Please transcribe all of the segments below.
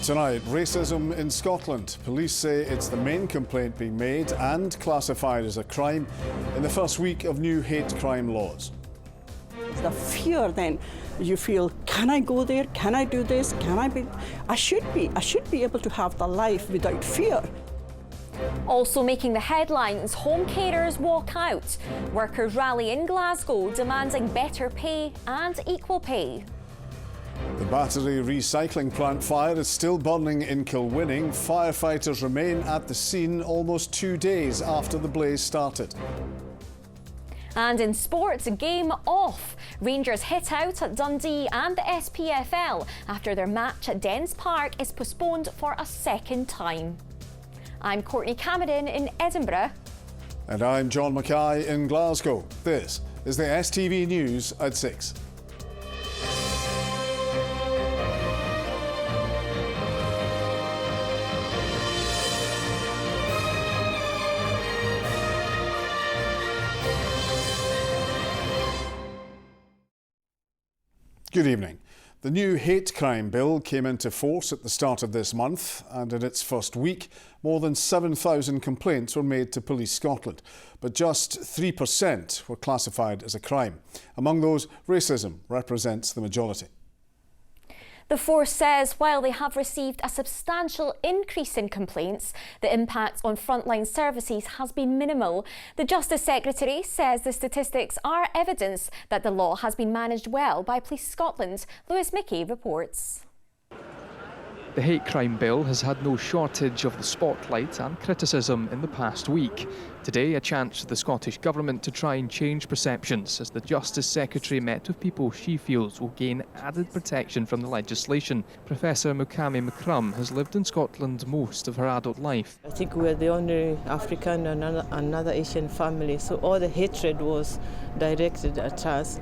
Tonight, racism in Scotland. Police say it's the main complaint being made and classified as a crime in the first week of new hate crime laws. The fear then, you feel, can I go there? Can I do this? I should be able to have the life without fear. Also making the headlines, home carers walk out. Workers rally in Glasgow demanding better pay and equal pay. The battery recycling plant fire is still burning in Kilwinning. Firefighters remain at the scene almost 2 days after the blaze started. And in sports, game off. Rangers hit out at Dundee and the SPFL after their match at Dens Park is postponed for a second time. I'm Courtney Cameron in Edinburgh. And I'm John Mackay in Glasgow. This is the STV News at 6. Good evening. The new hate crime bill came into force at the start of this month, and in its first week, more than 7,000 complaints were made to Police Scotland. But just 3% were classified as a crime. Among those, racism represents the majority. The force says while they have received a substantial increase in complaints, the impact on frontline services has been minimal. The Justice Secretary says the statistics are evidence that the law has been managed well by Police Scotland. Lewis Mickey reports. The hate crime bill has had no shortage of the spotlight and criticism in the past week. Today, a chance for the Scottish Government to try and change perceptions as the Justice Secretary met with people she feels will gain added protection from the legislation. Professor Mukami Makrum has lived in Scotland most of her adult life. I think we're the only African and another Asian family, so all the hatred was directed at us.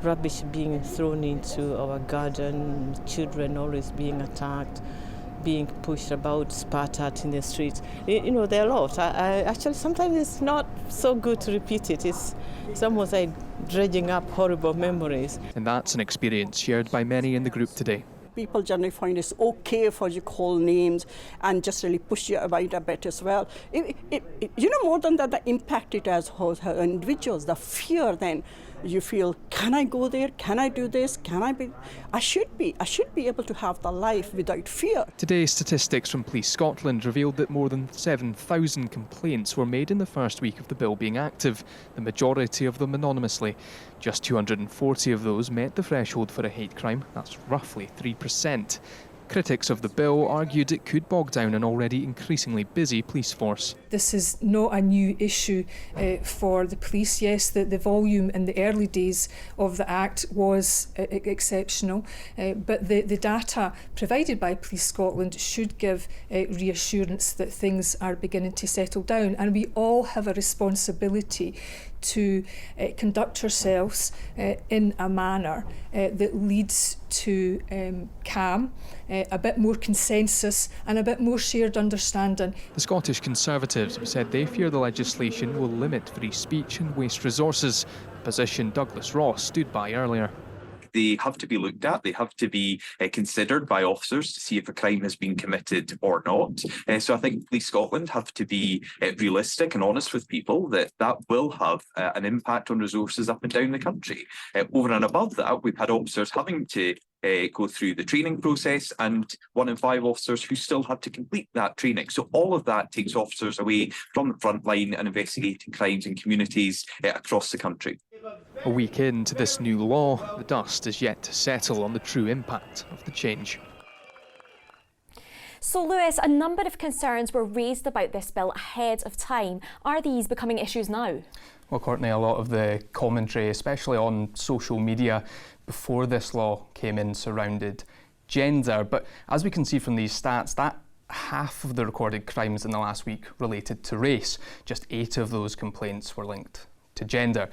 Rubbish being thrown into our garden, children always being attacked, being pushed about, spat at in the streets. You know, there are a lot. I actually, sometimes it's not so good to repeat it. It's almost like dredging up horrible memories. And that's an experience shared by many in the group today. People generally find it's okay for you to call names and just really push you about a bit as well. More than that, the impact it has on individuals, the fear then, you feel, can I go there? Can I do this? I should be able to have the life without fear. Today's statistics from Police Scotland revealed that more than 7,000 complaints were made in the first week of the bill being active, the majority of them anonymously. Just 240 of those met the threshold for a hate crime. That's roughly 3%. Critics of the bill argued it could bog down an already increasingly busy police force. This is not a new issue for the police. Yes, the volume in the early days of the Act was exceptional, but the data provided by Police Scotland should give reassurance that things are beginning to settle down, and we all have a responsibility to conduct ourselves in a manner that leads to calm, a bit more consensus and a bit more shared understanding. The Scottish Conservatives have said they fear the legislation will limit free speech and waste resources, a position Douglas Ross stood by earlier. They have to be looked at, they have to be considered by officers to see if a crime has been committed or not. So I think Police Scotland have to be realistic and honest with people that will have an impact on resources up and down the country. Over and above that, we've had officers having to go through the training process, and 1 in 5 officers who still have to complete that training. So all of that takes officers away from the front line and investigating crimes in communities across the country. A week into this new law, the dust is yet to settle on the true impact of the change. So Lewis, a number of concerns were raised about this bill ahead of time. Are these becoming issues now? Well, Courtney, a lot of the commentary, especially on social media before this law came in, surrounded gender. But as we can see from these stats, that half of the recorded crimes in the last week related to race. Just 8 of those complaints were linked to gender.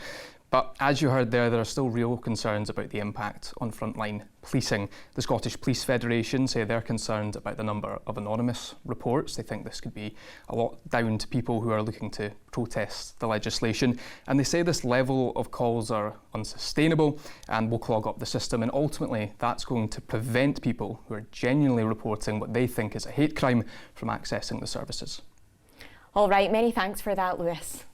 But as you heard there are still real concerns about the impact on frontline policing. The Scottish Police Federation say they're concerned about the number of anonymous reports. They think this could be a lot down to people who are looking to protest the legislation. And they say this level of calls are unsustainable and will clog up the system. And ultimately, that's going to prevent people who are genuinely reporting what they think is a hate crime from accessing the services. All right, many thanks for that, Lewis.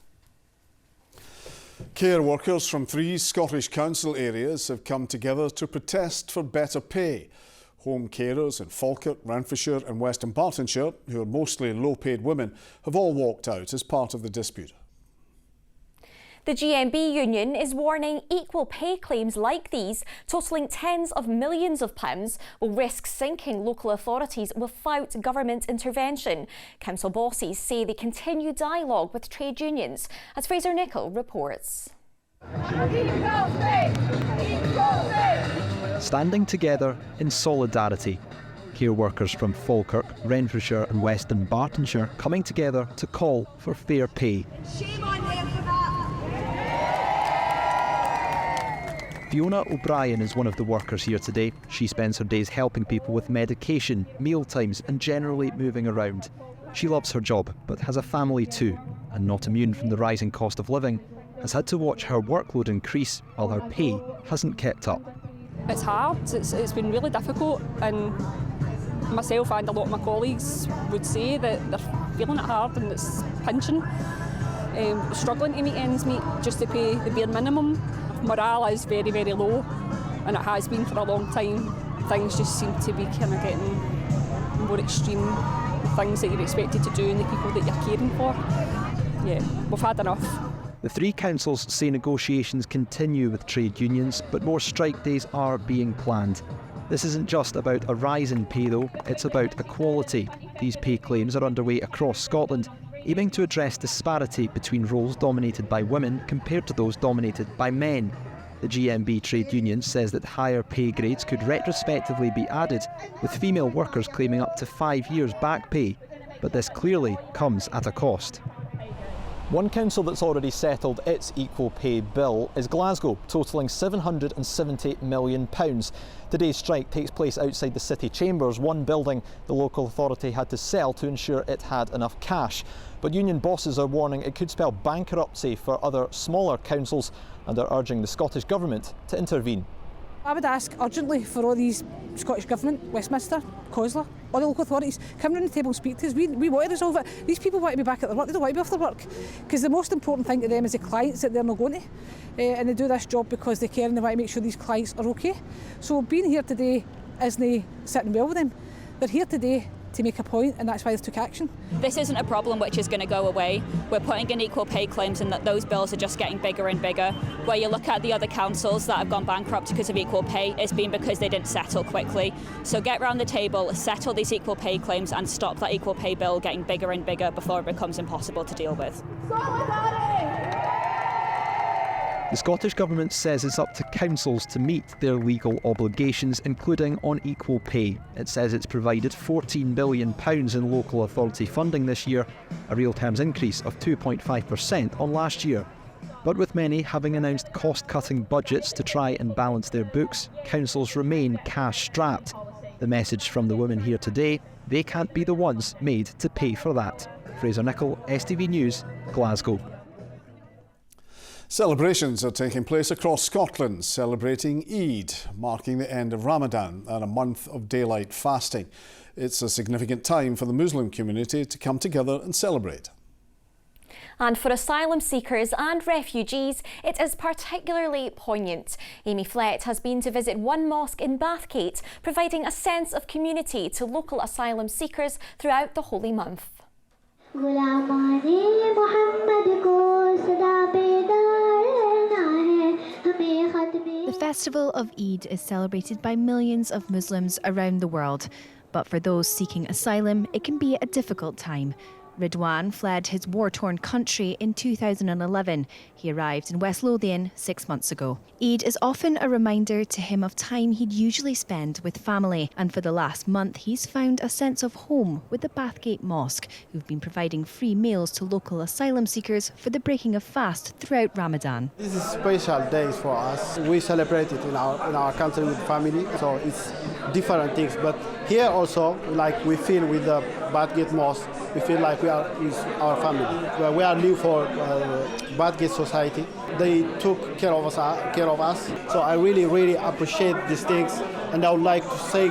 Care workers from 3 Scottish council areas have come together to protest for better pay. Home carers in Falkirk, Renfrewshire and Western Bartonshire, who are mostly low-paid women, have all walked out as part of the dispute. The GMB union is warning equal pay claims like these, totalling tens of millions of pounds, will risk sinking local authorities without government intervention. Council bosses say they continue dialogue with trade unions, as Fraser Nicholl reports. Standing together in solidarity. Care workers from Falkirk, Renfrewshire and Western Bartonshire coming together to call for fair pay. Shame on them for that. Fiona O'Brien is one of the workers here today. She spends her days helping people with medication, mealtimes and generally moving around. She loves her job, but has a family too, and not immune from the rising cost of living, has had to watch her workload increase while her pay hasn't kept up. It's hard, it's been really difficult, and myself and a lot of my colleagues would say that they're feeling it hard and it's pinching. Struggling to meet ends meet just to pay the bare minimum. Morale is very, very low, and it has been for a long time. Things just seem to be kind of getting more extreme, the things that you're expected to do and the people that you're caring for. Yeah, we've had enough. The 3 councils say negotiations continue with trade unions, but more strike days are being planned. This isn't just about a rise in pay though, it's about equality. These pay claims are underway across Scotland, aiming to address disparity between roles dominated by women compared to those dominated by men. The GMB trade union says that higher pay grades could retrospectively be added, with female workers claiming up to 5 years back pay, but this clearly comes at a cost. One council that's already settled its equal pay bill is Glasgow, totalling £770 million. Today's strike takes place outside the city chambers, one building the local authority had to sell to ensure it had enough cash. But union bosses are warning it could spell bankruptcy for other smaller councils and are urging the Scottish Government to intervene. I would ask urgently for all these Scottish Government, Westminster, COSLA, all the local authorities, come round the table and speak to us. We want to resolve it. These people want to be back at their work, they don't want to be off their work. Because the most important thing to them is the clients that they're not going to. And they do this job because they care and they want to make sure these clients are okay. So being here today isn't sitting well with them. They're here today to make a point, and that's why they took action. This isn't a problem which is going to go away. We're putting in equal pay claims and that those bills are just getting bigger and bigger. Where you look at the other councils that have gone bankrupt because of equal pay, it's been because they didn't settle quickly. So get round the table, settle these equal pay claims and stop that equal pay bill getting bigger and bigger before it becomes impossible to deal with. The Scottish Government says it's up to councils to meet their legal obligations, including on equal pay. It says it's provided £14 billion in local authority funding this year, a real terms increase of 2.5% on last year. But with many having announced cost-cutting budgets to try and balance their books, councils remain cash-strapped. The message from the women here today, they can't be the ones made to pay for that. Fraser Nicholl, STV News, Glasgow. Celebrations are taking place across Scotland, celebrating Eid, marking the end of Ramadan and a month of daylight fasting. It's a significant time for the Muslim community to come together and celebrate. And for asylum seekers and refugees, it is particularly poignant. Amy Flett has been to visit one mosque in Bathgate, providing a sense of community to local asylum seekers throughout the holy month. The festival of Eid is celebrated by millions of Muslims around the world, but for those seeking asylum, it can be a difficult time. Ridwan fled his war-torn country in 2011. He arrived in West Lothian 6 months ago. Eid is often a reminder to him of time he'd usually spend with family, and for the last month he's found a sense of home with the Bathgate Mosque, who've been providing free meals to local asylum seekers for the breaking of fast throughout Ramadan. This is special days for us. We celebrate it in our country with family, so it's different things. But here also, like we feel with the Bathgate Mosque, we feel like we are with our family. We are new for Bathgate Society. They took care of us. So I really appreciate these things, and I would like to say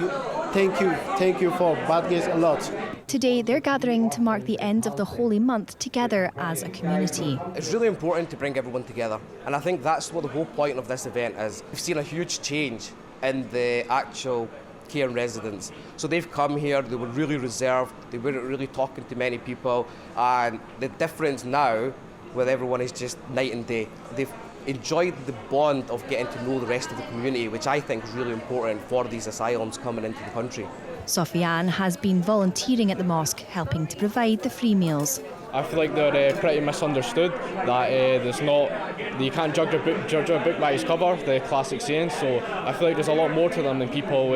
thank you for Bathgate a lot. Today they're gathering to mark the end of the holy month together as a community. It's really important to bring everyone together, and I think that's what the whole point of this event is. We've seen a huge change in the actual care residents. So they've come here, they were really reserved, they weren't really talking to many people, and the difference now with everyone is just night and day. They've enjoyed the bond of getting to know the rest of the community, which I think is really important for these asylums coming into the country. Sofiane has been volunteering at the mosque, helping to provide the free meals. I feel like they're pretty misunderstood, that you can't judge a book by its cover, the classic saying, so I feel like there's a lot more to them than people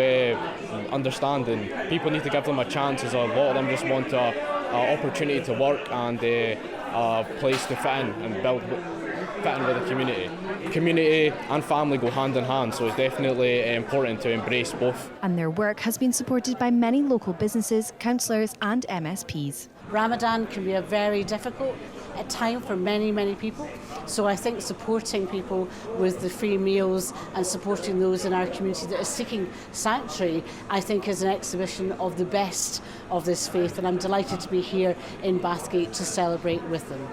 understand, and people need to give them a chance, as a lot of them just want an opportunity to work and a place to fit in and fit in with the community. Community and family go hand in hand, so it's definitely important to embrace both. And their work has been supported by many local businesses, councillors and MSPs. Ramadan can be a very difficult time for many people, so I think supporting people with the free meals and supporting those in our community that are seeking sanctuary, I think is an exhibition of the best of this faith, and I'm delighted to be here in Bathgate to celebrate with them.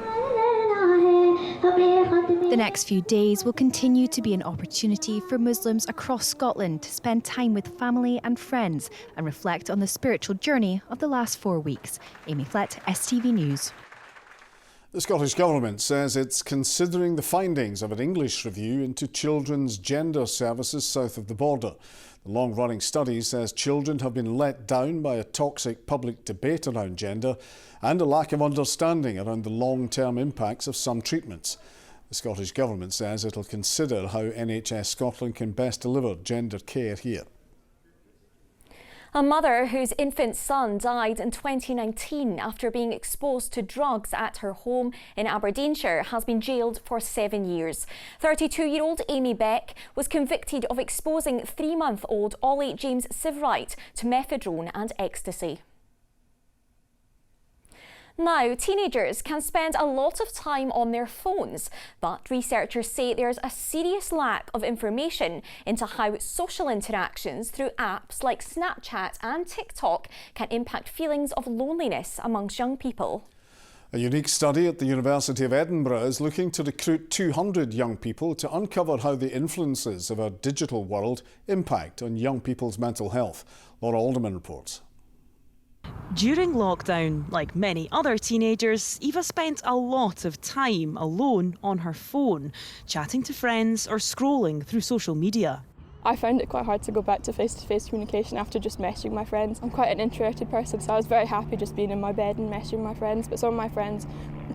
The next few days will continue to be an opportunity for Muslims across Scotland to spend time with family and friends and reflect on the spiritual journey of the last 4 weeks. Amy Flett, STV News. The Scottish Government says it's considering the findings of an English review into children's gender services south of the border. The long-running study says children have been let down by a toxic public debate around gender and a lack of understanding around the long-term impacts of some treatments. The Scottish Government says it'll consider how NHS Scotland can best deliver gender care here. A mother whose infant son died in 2019 after being exposed to drugs at her home in Aberdeenshire has been jailed for 7 years. 32-year-old Amy Beck was convicted of exposing 3-month-old Ollie James Sivrite to methadone and ecstasy. Now, teenagers can spend a lot of time on their phones, but researchers say there's a serious lack of information into how social interactions through apps like Snapchat and TikTok can impact feelings of loneliness amongst young people. A unique study at the University of Edinburgh is looking to recruit 200 young people to uncover how the influences of our digital world impact on young people's mental health. Laura Alderman reports. During lockdown, like many other teenagers, Eva spent a lot of time alone on her phone, chatting to friends or scrolling through social media. I found it quite hard to go back to face-to-face communication after just messaging my friends. I'm quite an introverted person, so I was very happy just being in my bed and messaging my friends, but some of my friends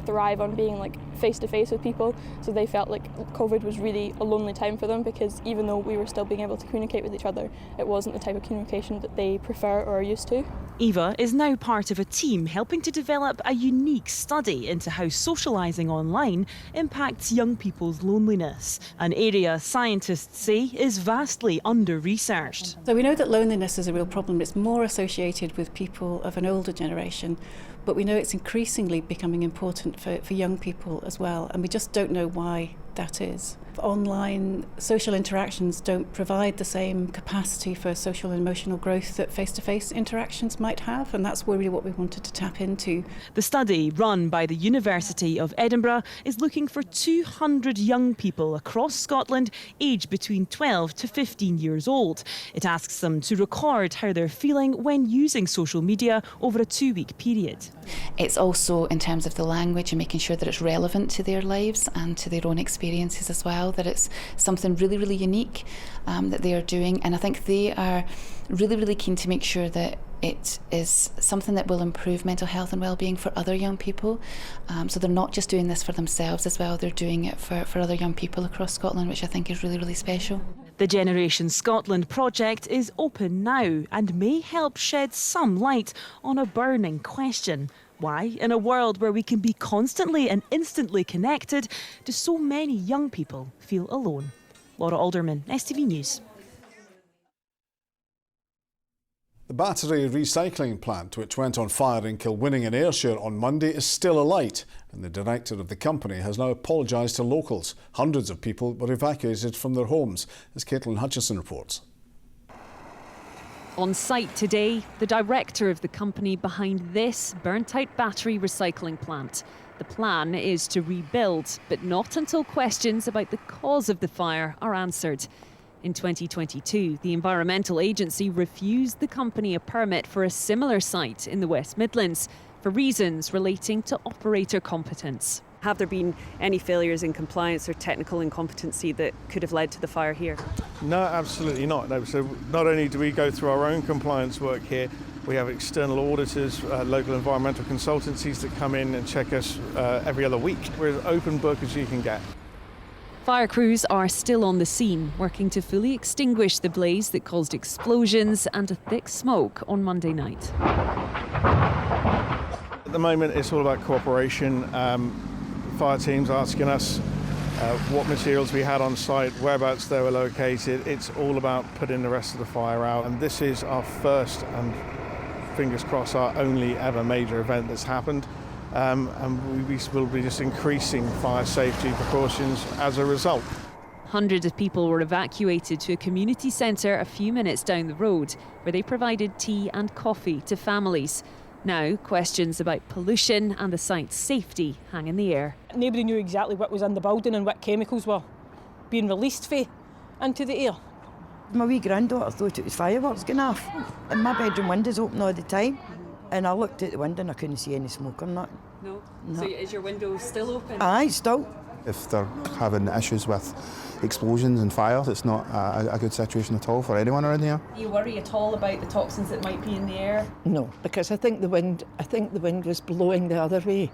thrive on being like face-to-face with people, so they felt like COVID was really a lonely time for them, because even though we were still being able to communicate with each other, it wasn't the type of communication that they prefer or are used to. Eva is now part of a team helping to develop a unique study into how socialising online impacts young people's loneliness, an area scientists say is vastly under-researched. So we know that loneliness is a real problem. It's more associated with people of an older generation, but we know it's increasingly becoming important for young people as well, and we just don't know why that is. Online social interactions don't provide the same capacity for social and emotional growth that face-to-face interactions might have, and that's really what we wanted to tap into. The study, run by the University of Edinburgh, is looking for 200 young people across Scotland aged between 12 to 15 years old. It asks them to record how they're feeling when using social media over a 2-week period. It's also in terms of the language and making sure that it's relevant to their lives and to their own experiences as well, that it's something really unique that they are doing, and I think they are really keen to make sure that it is something that will improve mental health and well-being for other young people. So they're not just doing this for themselves as well, they're doing it for other young people across Scotland, which I think is really, really special. The Generation Scotland project is open now and may help shed some light on a burning question. Why, in a world where we can be constantly and instantly connected, do so many young people feel alone? Laura Alderman, STV News. The battery recycling plant, which went on fire in Kilwinning in Ayrshire on Monday, is still alight, and the director of the company has now apologised to locals. Hundreds of people were evacuated from their homes, as Caitlin Hutchison reports. On site today, the director of the company behind this burnt-out battery recycling plant. The plan is to rebuild, but not until questions about the cause of the fire are answered. In 2022, the Environmental Agency refused the company a permit for a similar site in the West Midlands for reasons relating to operator competence. Have there been any failures in compliance or technical incompetency that could have led to the fire here? No, absolutely not. No. So not only do we go through our own compliance work here, we have external auditors, local environmental consultancies that come in and check us every other week. We're as open book as you can get. Fire crews are still on the scene, working to fully extinguish the blaze that caused explosions and a thick smoke on Monday night. At the moment, it's all about cooperation. Fire teams asking us what materials we had on site, whereabouts they were located. It's all about putting the rest of the fire out. And this is our first and, fingers crossed, our only ever major event that's happened. And we will be just increasing fire safety precautions as a result. Hundreds of people were evacuated to a community centre a few minutes down the road, where they provided tea and coffee to families. Now, questions about pollution and the site's safety hang in the air. Nobody knew exactly what was in the building and what chemicals were being released into the air. My wee granddaughter thought it was fireworks going off, and my bedroom window's open all the time. And I looked at the window and I couldn't see any smoke or nothing. No? So is your window still open? Aye, still. If they're having issues with explosions and fires, it's not a good situation at all for anyone around here. Do you worry at all about the toxins that might be in the air? No, because I think the wind was blowing the other way.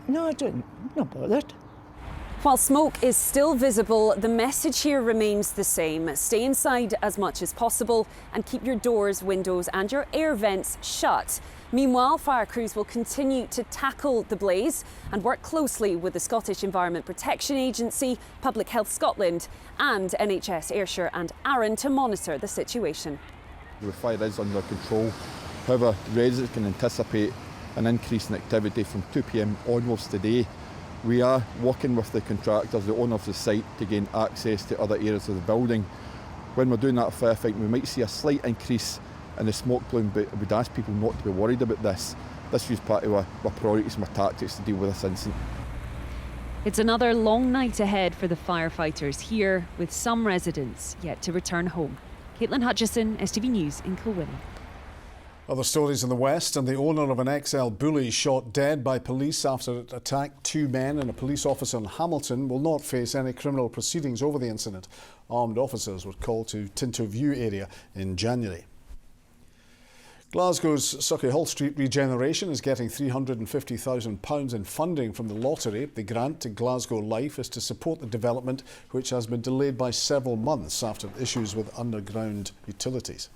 No, I don't. I'm not bothered. While smoke is still visible, the message here remains the same. Stay inside as much as possible and keep your doors, windows and your air vents shut. Meanwhile, fire crews will continue to tackle the blaze and work closely with the Scottish Environment Protection Agency, Public Health Scotland and NHS Ayrshire and Arran to monitor the situation. The fire is under control. However, residents can anticipate an increase in activity from 2 p.m. onwards today. We are working with the contractors, the owner of the site, to gain access to other areas of the building. When we're doing that firefighting, we might see a slight increase in the smoke plume, but we'd ask people not to be worried about this. This is part of our priorities and our tactics to deal with this incident. It's another long night ahead for the firefighters here, with some residents yet to return home. Caitlin Hutchison, STV News in Kilwinning. Other stories in the West, and the owner of an XL bully shot dead by police after it attacked 2 men and a police officer in Hamilton will not face any criminal proceedings over the incident. Armed officers were called to Tinto View area in January. Glasgow's Sauchiehall Street regeneration is getting £350,000 in funding from the lottery. The grant to Glasgow Life is to support the development, which has been delayed by several months after issues with underground utilities.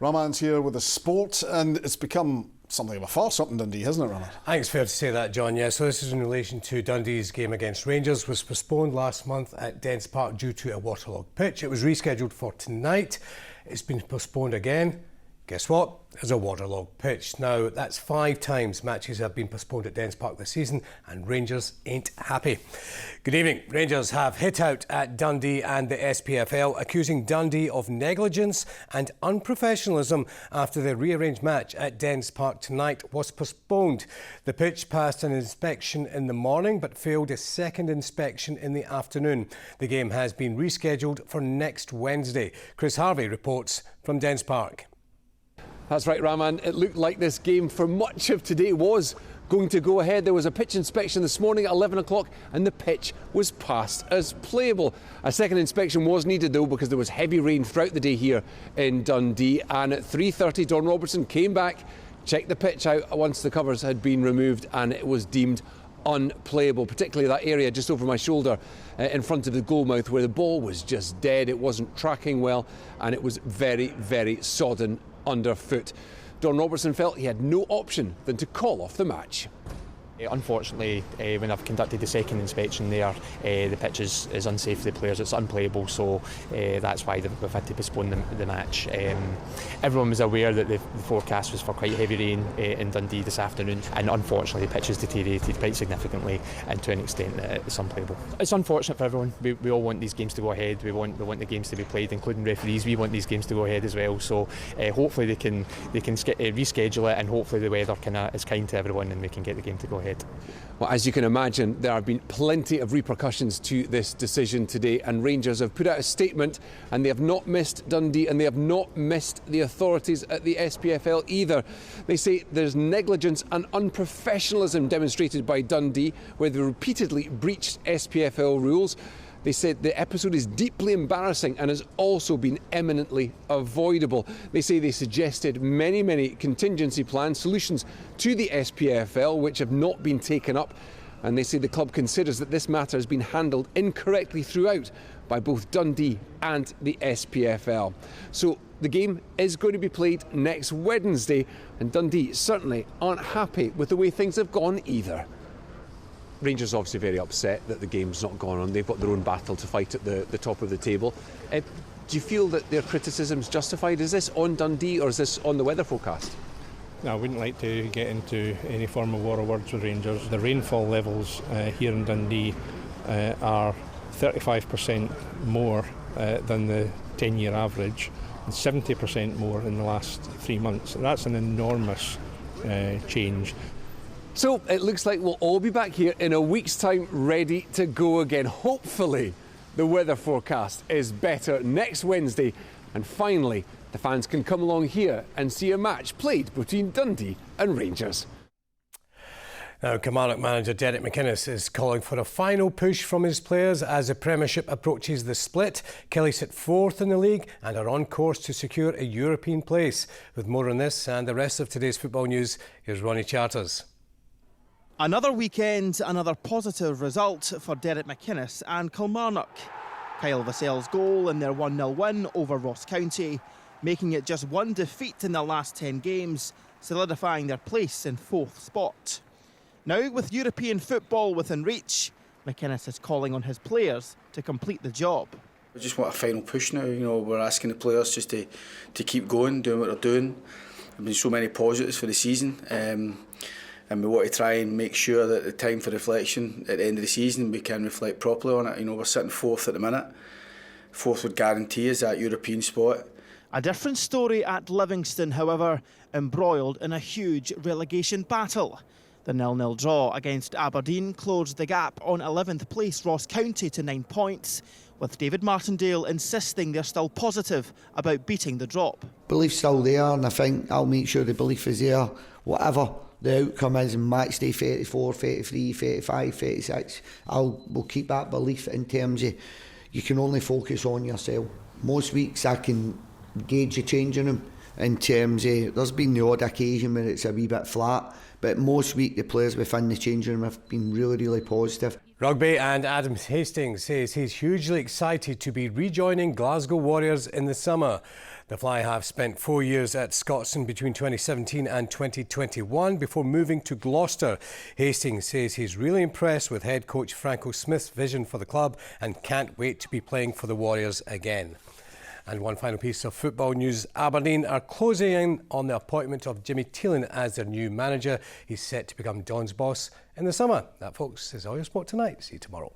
Raman's here with the sport, and it's become something of a farce up in Dundee, hasn't it, Raman? I think it's fair to say that, John, yeah. So this is in relation to Dundee's game against Rangers, was postponed last month at Dens Park due to a waterlogged pitch. It was rescheduled for tonight. It's been postponed again. Guess what? There's a waterlogged pitch. Now, that's 5 times matches have been postponed at Dens Park this season, and Rangers ain't happy. Good evening. Rangers have hit out at Dundee and the SPFL, accusing Dundee of negligence and unprofessionalism after the rearranged match at Dens Park tonight was postponed. The pitch passed an inspection in the morning but failed a second inspection in the afternoon. The game has been rescheduled for next Wednesday. Chris Harvey reports from Dens Park. That's right, Raman. It looked like this game for much of today was going to go ahead. There was a pitch inspection this morning at 11 o'clock and the pitch was passed as playable. A second inspection was needed though because there was heavy rain throughout the day here in Dundee, and at 3:30 Don Robertson came back, checked the pitch out once the covers had been removed, and it was deemed unplayable, particularly that area just over my shoulder in front of the goalmouth where the ball was just dead. It wasn't tracking well and it was very, very sodden underfoot. Don Robertson felt he had no option than to call off the match. Unfortunately, when I've conducted the second inspection there, the pitch is unsafe for the players, it's unplayable, so that's why we've had to postpone the match. Everyone was aware that the forecast was for quite heavy rain in Dundee this afternoon, and unfortunately the pitch has deteriorated quite significantly and to an extent that it's unplayable. It's unfortunate for everyone. We all want these games to go ahead, we want the games to be played, including referees. We want these games to go ahead as well, so hopefully they can reschedule it, and hopefully the weather is kind to everyone and we can get the game to go ahead. Well, as you can imagine, there have been plenty of repercussions to this decision today, and Rangers have put out a statement, and they have not missed Dundee and they have not missed the authorities at the SPFL either. They say there's negligence and unprofessionalism demonstrated by Dundee, where they repeatedly breached SPFL rules. They said the episode is deeply embarrassing and has also been eminently avoidable. They say they suggested many contingency plans, solutions to the SPFL, which have not been taken up. And they say the club considers that this matter has been handled incorrectly throughout by both Dundee and the SPFL. So the game is going to be played next Wednesday, and Dundee certainly aren't happy with the way things have gone either. Rangers are obviously very upset that the game's not gone on. They've got their own battle to fight at the top of the table. Do you feel that their criticism's justified? Is this on Dundee or is this on the weather forecast? No, I wouldn't like to get into any form of war of words with Rangers. The rainfall levels here in Dundee are 35% more than the 10-year average, and 70% more in the last 3 months. That's an enormous change. So it looks like we'll all be back here in a week's time, ready to go again. Hopefully the weather forecast is better next Wednesday, and finally the fans can come along here and see a match played between Dundee and Rangers. Now, Kilmarnock manager Derek McInnes is calling for a final push from his players as the Premiership approaches the split. Killie sit fourth in the league and are on course to secure a European place. With more on this and the rest of today's football news, here's Ronnie Charters. Another weekend, another positive result for Derek McInnes and Kilmarnock. Kyle Vassell's goal in their 1-0 win over Ross County, making it just one defeat in their last 10 games, solidifying their place in fourth spot. Now, with European football within reach, McInnes is calling on his players to complete the job. We just want a final push now. We're asking the players just to keep going, doing what they're doing. There's been so many positives for the season. And we want to try and make sure that the time for reflection at the end of the season we can reflect properly on it. We're sitting fourth at the minute. Fourth would guarantee us that European spot. A different story at Livingston, however, embroiled in a huge relegation battle. The 0-0 draw against Aberdeen closed the gap on 11th place Ross County to 9 points, with David Martindale insisting they're still positive about beating the drop. Belief's still there, and I think I'll make sure the belief is there, whatever the outcome is in match day 34, 33, 35, 36. We'll keep that belief in terms of you can only focus on yourself. Most weeks I can gauge a change in them in terms of, there's been the odd occasion where it's a wee bit flat, but most week the players within the changing room have been really positive. Rugby, and Adam Hastings says he's hugely excited to be rejoining Glasgow Warriors in the summer. The Fly have spent 4 years at Scotstoun between 2017 and 2021 before moving to Gloucester. Hastings says he's really impressed with head coach Franco Smith's vision for the club and can't wait to be playing for the Warriors again. And one final piece of football news. Aberdeen are closing in on the appointment of Jimmy Teelan as their new manager. He's set to become Don's boss in the summer. That, folks, is all your sport tonight. See you tomorrow.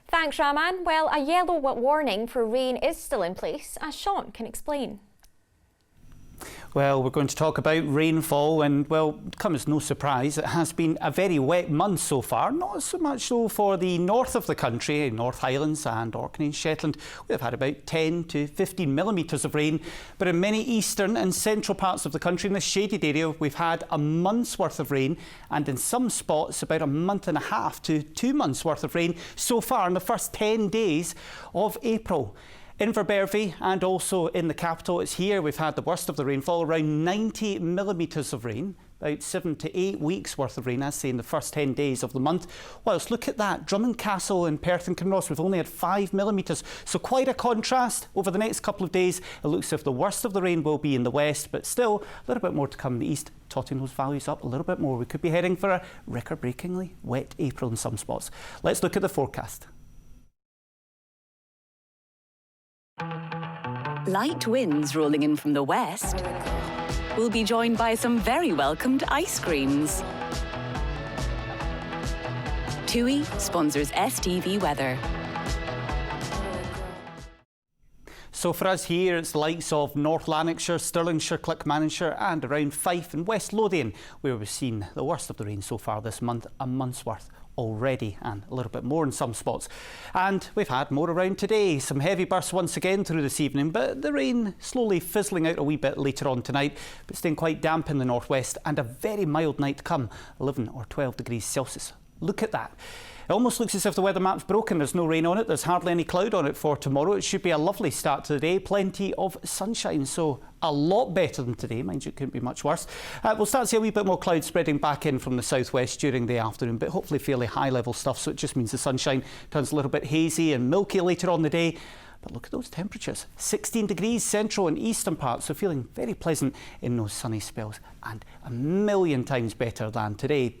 Thanks, Raman. Well, a yellow warning for rain is still in place, as Sean can explain. Well, we're going to talk about rainfall and, well, come as no surprise, it has been a very wet month so far. Not so much so for the north of the country, North Highlands and Orkney and Shetland. We've had about 10 to 15 millimetres of rain, but in many eastern and central parts of the country, in the shaded area, we've had a month's worth of rain, and in some spots about a month and a half to 2 months worth of rain so far in the first 10 days of April. Inverbervie and also in the capital, it's here we've had the worst of the rainfall, around 90 millimetres of rain, about 7 to 8 weeks worth of rain, as say in the first 10 days of the month. Whilst look at that, Drummond Castle in Perth and Kinross, we've only had 5 millimetres, so quite a contrast. Over the next couple of days, it looks as if the worst of the rain will be in the west, but still a little bit more to come in the east, totting those values up a little bit more. We could be heading for a record-breakingly wet April in some spots. Let's look at the forecast. Light winds rolling in from the west will be joined by some very welcomed ice creams. TUI sponsors STV weather. So for us here, it's the likes of North Lanarkshire, Stirlingshire, Clackmannanshire and around Fife and West Lothian, where we've seen the worst of the rain so far this month, a month's worth already, and a little bit more in some spots. And we've had more around today. Some heavy bursts once again through this evening, but the rain slowly fizzling out a wee bit later on tonight, but staying quite damp in the northwest, and a very mild night to come, 11 or 12 degrees Celsius. Look at that. It almost looks as if the weather map's broken. There's no rain on it. There's hardly any cloud on it for tomorrow. It should be a lovely start to the day. Plenty of sunshine, so a lot better than today. Mind you, it couldn't be much worse. We'll start to see a wee bit more cloud spreading back in from the southwest during the afternoon, but hopefully fairly high-level stuff, so it just means the sunshine turns a little bit hazy and milky later on the day. But look at those temperatures. 16 degrees central and eastern parts, so feeling very pleasant in those sunny spells, and a million times better than today.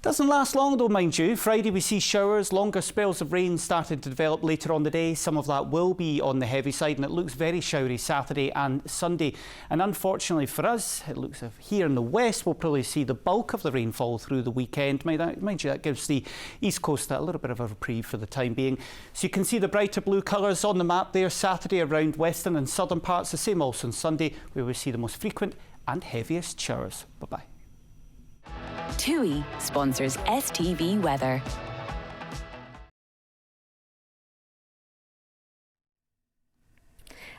Doesn't last long though, mind you. Friday we see showers, longer spells of rain starting to develop later on the day. Some of that will be on the heavy side, and it looks very showery Saturday and Sunday. And unfortunately for us, it looks as if here in the west we'll probably see the bulk of the rainfall through the weekend. Mind you, that gives the east coast a little bit of a reprieve for the time being. So you can see the brighter blue colours on the map there. Saturday around western and southern parts, the same also on Sunday, where we see the most frequent and heaviest showers. Bye-bye. TUI sponsors STV weather.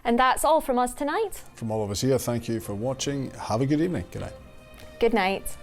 And that's all from us tonight. From all of us here, thank you for watching. Have a good evening. Good night. Good night.